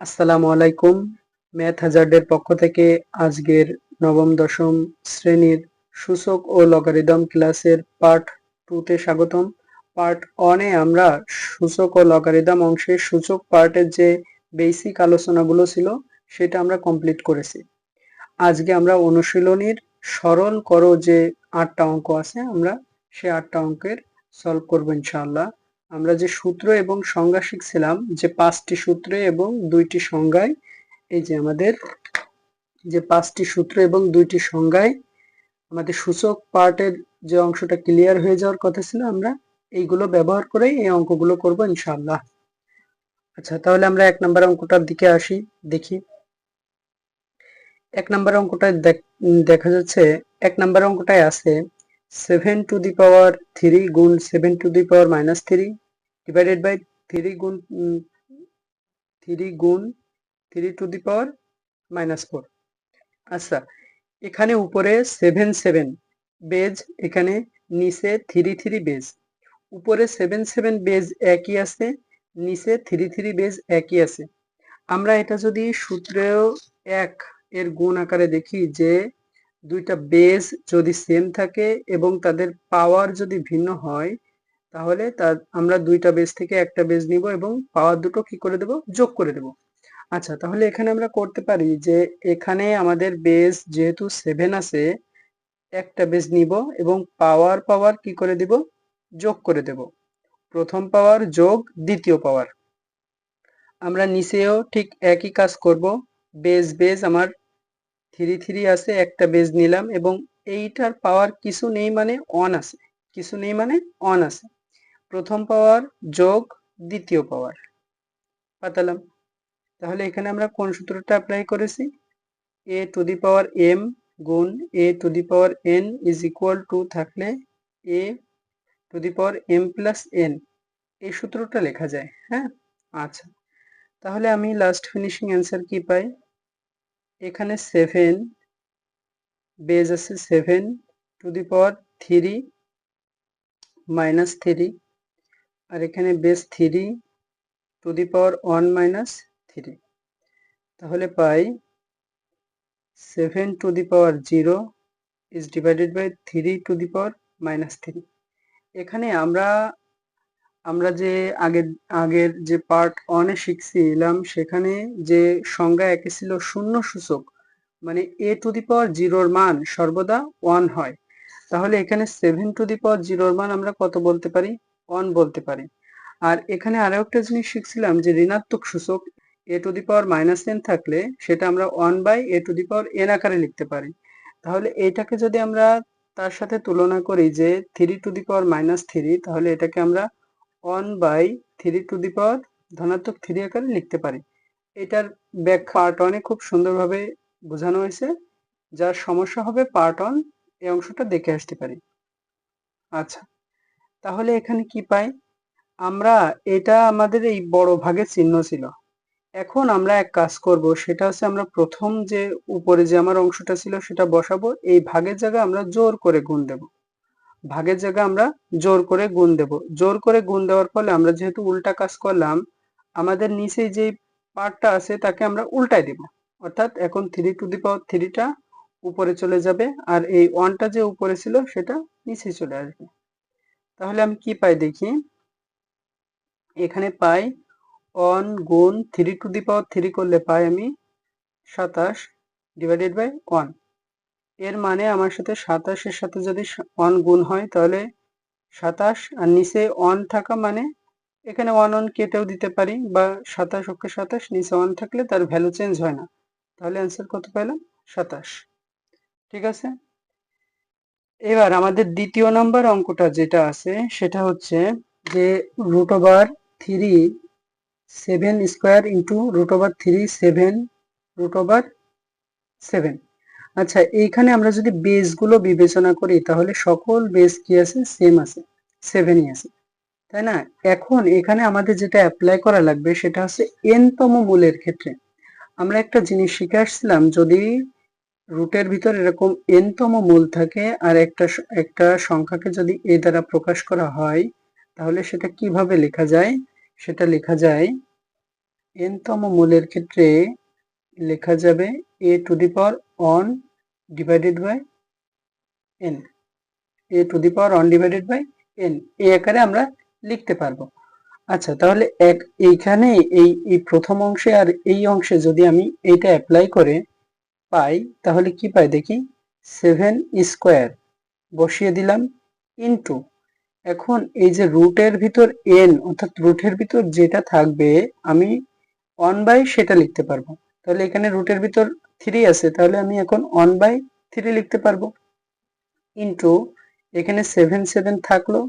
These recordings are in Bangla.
আসসালামু আলাইকুম। ম্যাথ হ্যাজার্ডের পক্ষ থেকে আজকের নবম দশম শ্রেণীর সূচক ও লগারিদম ক্লাসের পার্ট 2 তে স্বাগতম। পার্ট 1 এ আমরা সূচক ও লগারিদম অংশের সূচক পার্টের যে বেসিক আলোচনাগুলো ছিল সেটা আমরা কমপ্লিট করেছি। আজকে আমরা অনুশীলনীর সরল করো যে 8টা অঙ্ক আছে আমরা সেই 8টা অঙ্কের সলভ করব ইনশাআল্লাহ। আমরা যে সূত্র এবং সংজ্ঞা শিখছিলাম যে 5টি সূত্রে এবং 2টি সংজ্ঞায়, এই যে আমাদের যে 5টি সূত্র এবং 2টি সংজ্ঞায় আমাদের সূচক পার্টের যে অংশটা ক্লিয়ার হয়ে যাওয়ার কথা ছিল, আমরা এইগুলো ব্যবহার করে এই অঙ্কগুলো করব ইনশাআল্লাহ। আচ্ছা, তাহলে আমরা 1 নম্বর অঙ্কটার দিকে আসি, দেখি। 1 নম্বর অঙ্কটায় দেখা যাচ্ছে 1 নম্বর অঙ্কটায় আছে 7 টু দি পাওয়ার 3 গুণ 7 to the power -3 divided by 3 গুণ 3 টু দি পাওয়ার -4। আচ্ছা, এখানে উপরে 7 বেজ, এখানে নিচে 3 বেজ। উপরে 7 বেজ একই আছে, নিচে 3 বেজ একই আছে। আমরা এটা যদি সূত্রেও 1 এর গুণ আকারে দেখি যে দুইটা বেজ যদি সেম থাকে এবং তাদের পাওয়ার যদি ভিন্ন হয়, তাহলে আমরা দুইটা বেজ থেকে একটা বেজ নিব এবং পাওয়ার দুটো কি করে দেব, যোগ করে দেব। আচ্ছা, তাহলে এখানে আমরা করতে পারি যে এখানে আমাদের বেজ যেহেতু 7 আছে, একটা বেজ নিব এবং পাওয়ার কি করে দিব, যোগ করে দেব। প্রথম পাওয়ার যোগ দ্বিতীয় পাওয়ার। আমরা নিচেও ঠিক একই কাজ করব। বেজ আমার 3 আছে, একটা বেজ নিলাম এবং এইটার পাওয়ার কিছু নেই মানে 1 আছে, কিছু নেই মানে 1 আছে। প্রথম পাওয়ার যোগ দ্বিতীয় পাওয়ার পাতালাম। তাহলে এখানে আমরা কোন সূত্রটা অ্যাপ্লাই করেছি, a to the power m গুণ a to the power n is equal to থাকলে a to the power m plus n, এই সূত্রটা লেখা যায়। হ্যাঁ, আচ্ছা, তাহলে আমি লাস্ট ফিনিশিং অ্যান্সার কি পাই, এখানে 7 বেজ আছে 7 টু দি পাওয়ার 3 -3, আর এখানে বেজ 3 টু দি পাওয়ার 1 -3। তাহলে পাই 7 to the power 0 is divided by 3 to the power -3। এখানে আমরা যে আগের যে পার্ট 1 এ শিখছিলাম সেখানে যে সংজ্ঞা একই ছিল শূন্য সূচক, মানে a টু দি পাওয়ার 0 এর মান সর্বদা 1 হয়। তাহলে এখানে 7 টু দি পাওয়ার 0 এর মান আমরা কত বলতে পারি, 1 বলতে পারি। আর এখানে আরো একটা জিনিস শিখছিলাম যে ঋণাত্মক সূচক a to the power -n থাকলে সেটা আমরা 1 by a to the power n আকারে লিখতে পারি। তাহলে এইটাকে যদি আমরা তার সাথে তুলনা করি যে 3 টু দি পাওয়ার -3, তাহলে এটাকে আমরা 1 বাই 3 টু দি পাওয়ার ধনাত্মক 3 আকারে লিখতে পারি। এটার ব্যাখ্যা পার্ট 1 এ খুব সুন্দরভাবে বোঝানো হয়েছে। যার সমস্যা হবে পার্ট 1 এই অংশটা দেখে আসতে পারি। আচ্ছা, তাহলে এখানে কি পাই আমরা, এটা আমাদের এই বড় ভাগের চিহ্ন ছিল। এখন আমরা এক কাজ করব, সেটা হচ্ছে আমরা প্রথম যে উপরে যে আমার অংশটা ছিল সেটা বসাবো, এই ভাগের জায়গায় আমরা জোর করে গুণ দেব। ভাগের জায়গায় আমরা জোর করে গুণ দেব। জোর করে গুণ দেওয়ার ফলে আমরা যেহেতু উল্টা কাজ করলাম, আমাদের নিচে যে পার্টটা আছে তাকে আমরা উল্টাই দেব। অর্থাৎ এখন 3 টু দি পাওয়ার 3টা উপরে চলে যাবে আর এই 1টা যে উপরে ছিল সেটা নিচে চলে আসবে। তাহলে আমি কি পাই দেখি, এখানে পাই 1 গুণ 3 টু দি পাওয়ার 3 করলে পাই আমি 27 ডিভাইডেড বাই 1। এর মানে আমার সাথে 27 এর সাথে যদি 1 গুণ হয় তাহলে 27, আর নিচে 1 থাকা মানে এখানে 1 কেটেও দিতে পারি, বা 27 ওকে 27, নিচে 1 থাকলে তার ভ্যালু চেঞ্জ হয় না। তাহলে অ্যান্সার কত পেলাম, 27। ঠিক আছে, এবার আমাদের দ্বিতীয় নাম্বার অঙ্কটা যেটা আছে সেটা হচ্ছে যে √3 7 স্কোয়ার ইন্টু √3 7 √7। আচ্ছা, এইখানে আমরা যদি বেস গুলো বিবেচনা করি তাহলে সকল বেস কি আছে, সেম আছে, 7ই আছে, তাই না? এখন এখানে আমাদের যেটা অ্যাপ্লাই করা লাগবে সেটা হচ্ছে n তম মূলের ক্ষেত্রে। আমরা একটা জিনিস শিখে আসছিলাম, যদি রুটের ভিতর এরকম n তম মূল থাকে আর একটা সংখ্যাকে যদি a দ্বারা প্রকাশ করা হয় তাহলে সেটা কিভাবে লেখা যায়, সেটা লেখা যায় n-তম মূলের ক্ষেত্রে লেখা যাবে a to the power one divided by n, a to the power one divided by n এই আকারে আমরা লিখতে পারবো। আচ্ছা, তাহলে এইখানে এই প্রথম অংশে আর এই অংশে যদি আমি এইটা অ্যাপ্লাই করে পাই তাহলে কি পাই দেখি, 7 স্কোয়ার বসিয়ে দিলাম ইনটু, এখন এই যে রুটের ভিতর n অর্থাৎ রুটের ভিতর যেটা থাকবে আমি 1 বাই সেটা লিখতে পারবো। তাহলে এখানে রুটের ভিতর 3 আছে, তাহলে আমি এখন 1/3 লিখতে পারবো ইনটু এখানে 7 7 থাকলো,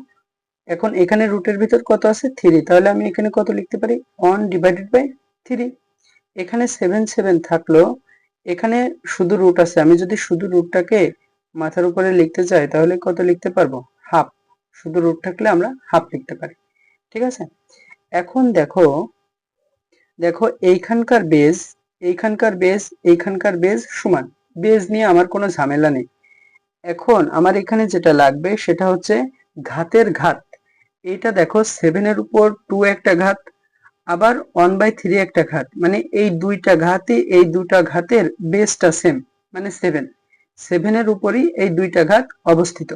এখন এখানে রুটের ভিতর কত আছে 3, তাহলে আমি এখানে কত লিখতে পারি 1 ডিভাইডেড বাই 3। এখানে 7 7 থাকলো, এখানে শুধু রুট আছে, আমি যদি শুধু রুটটাকে মাথার উপরে লিখতে চাই তাহলে কত লিখতে পারবো, হাফ। শুধু রুট থাকলে আমরা হাফ লিখতে পারি, ঠিক আছে। এখন দেখো দেখো এইখানকার বেজ এইখানকার বেজ সমান, বেজ নিয়ে আমার কোনো ঝামেলা নেই। এখন আমার এখানে যেটা লাগবে সেটা হচ্ছে ঘাতের ঘাত। এইটা দেখো 7 এর উপর 2 একটা ঘাত, আবার 1/3 একটা ঘাত, মানে এই দুইটা ঘাতই এই দুটা ঘাতের বেসটা সেম, মানে 7 এর উপরই এই দুইটা ঘাত অবস্থিত।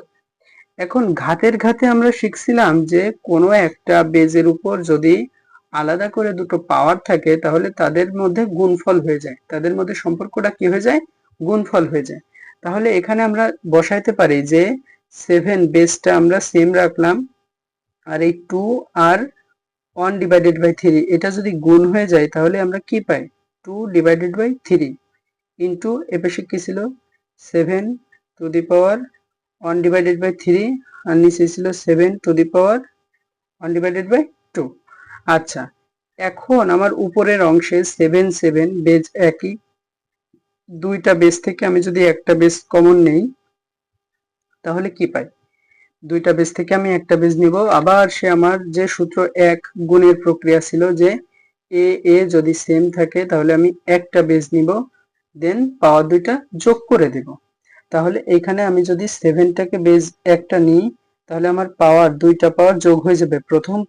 এখন ঘাতের ঘাতে আমরা শিখছিলাম যে কোনো একটা বেজের উপর যদি আলাদা করে দুটো পাওয়ার থাকে তাহলে তাদের মধ্যে গুণফল হয়ে যায়, তাদের মধ্যে সম্পর্কটা কি হয়ে যায়, গুণফল হয়ে যায়। তাহলে এখানে আমরা বসাইতে পারি যে 7 বেসটা আমরা সেম রাখলাম, আর এই 2 আর 1 ডিভাইডেড বাই 3 এটা যদি গুণ হয়ে যায় তাহলে আমরা কি পাই, 2 ডিভাইডেড বাই 3 ইন্টু এপাশে কি ছিল 7 to the power 1 divided by 3 আর নিচে ছিল 7 to the power 1 divided by 2। আচ্ছা, এখন আমার উপরের অংশে 7 7 বেজ একই, দুইটা বেস থেকে আমি যদি একটা বেস কমন নেই তাহলে কি পাই, দুইটা বেস থেকে আমি একটা বেস নিব, আবার সে আমার যে সূত্র এক গুণের প্রক্রিয়া ছিল যে এ যদি সেম থাকে তাহলে আমি একটা বেস নিব, দেন পাওয়ার দুইটা যোগ করে দিব। তাহলে এখানে আমি যদি 7টাকে বেস একটা নিই তাহলে আমার পাওয়ার দুইটা পাওয়ার যোগ হয়ে যাবে, প্রথম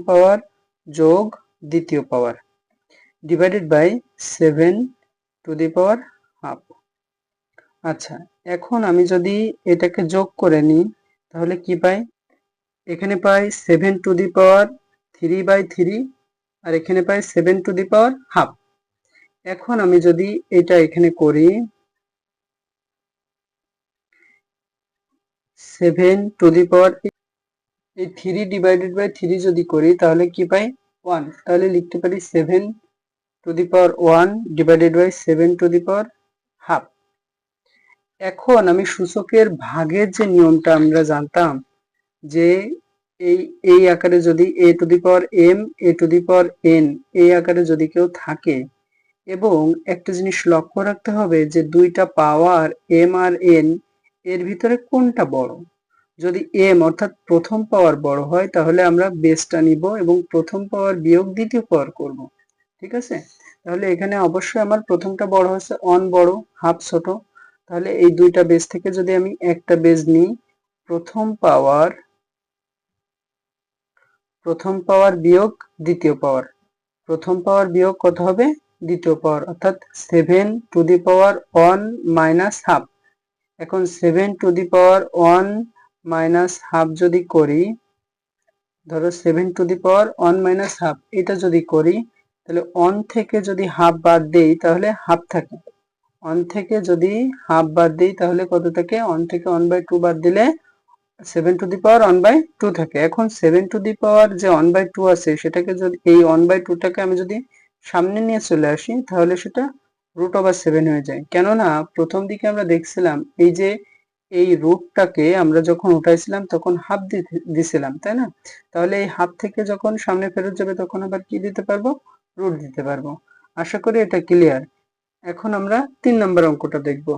পাওয়ার যোগ দ্বিতীয় power divided by 7 to the power half. আচ্ছা, এখন আমি যদি এটাকে যোগ করে নিই তাহলে কি পাই, এখানে পাই 7 টু দি পাওয়ার 3/3 আর এখানে পাই 7 টু দি পাওয়ার হাফ। এখন আমি যদি এটা এখানে করি 7 টু দি পাওয়ার এই 3 ডিভাইডেড বাই 3 যদি করি তাহলে কি পাই 1, তাহলে লিখতে পারি 7 to the power 1 divided by 7 to the power half. এখন আমি সূচকের ভাগের যে নিয়মটা আমরা জানতাম যে এই আকারে যদি a to the power m a to the power n এই আকারে যদি কেউ থাকে, এবং একটা জিনিস লক্ষ্য রাখতে হবে যে দুইটা পাওয়ার m আর n এর ভিতরে কোনটা বড়। যদি m অর্থাৎ প্রথম পাওয়ার বড় হয় তাহলে আমরা বেসটা নিব এবং প্রথম পাওয়ার বিয়োগ দ্বিতীয় পাওয়ার করব, ঠিক আছে। তাহলে এখানে অবশ্যই আমার প্রথমটা বড় হচ্ছে, 1 বড় হাফ ছোট, তাহলে এই দুইটা বেস থেকে যদি আমি একটা বেস নিই, প্রথম পাওয়ার বিয়োগ দ্বিতীয় পাওয়ার, প্রথম পাওয়ার বিয়োগ কত হবে দ্বিতীয় পাওয়ার, অর্থাৎ 7 to the power 1 minus half. এখন 7 to the power 1 minus half যদি করি, ধরো 7 to the power 1 minus half এটা যদি করি তাহলে 1 থেকে যদি হাফ বাদ দেই তাহলে হাফ থাকে, 1 থেকে যদি হাফ বাদ দিই তাহলে কত থাকে, 1 থেকে 1/2 বাদ দিলে 7 টু দি পাওয়ার 1/2 থাকে। এখন 7 টু দি পাওয়ার যে 1/2 আছে সেটাকে যদি এই 1/2টাকে আমি যদি সামনে নিয়ে চলে আসি তাহলে সেটা √7 হয়ে যায়, কেননা প্রথম দিকে আমরা দেখছিলাম এই যে এই রুটটাকে আমরা যখন উঠাইছিলাম তখন হাফ দিছিলাম, তাই না। তাহলে এই হাফ থেকে যখন সামনে ফেরত যাবে তখন আবার কি দিতে পারবো, রুট দিতে পারবো। আশা করি এটা ক্লিয়ার। এখন আমরা 3 নম্বর অঙ্কটা দেখব।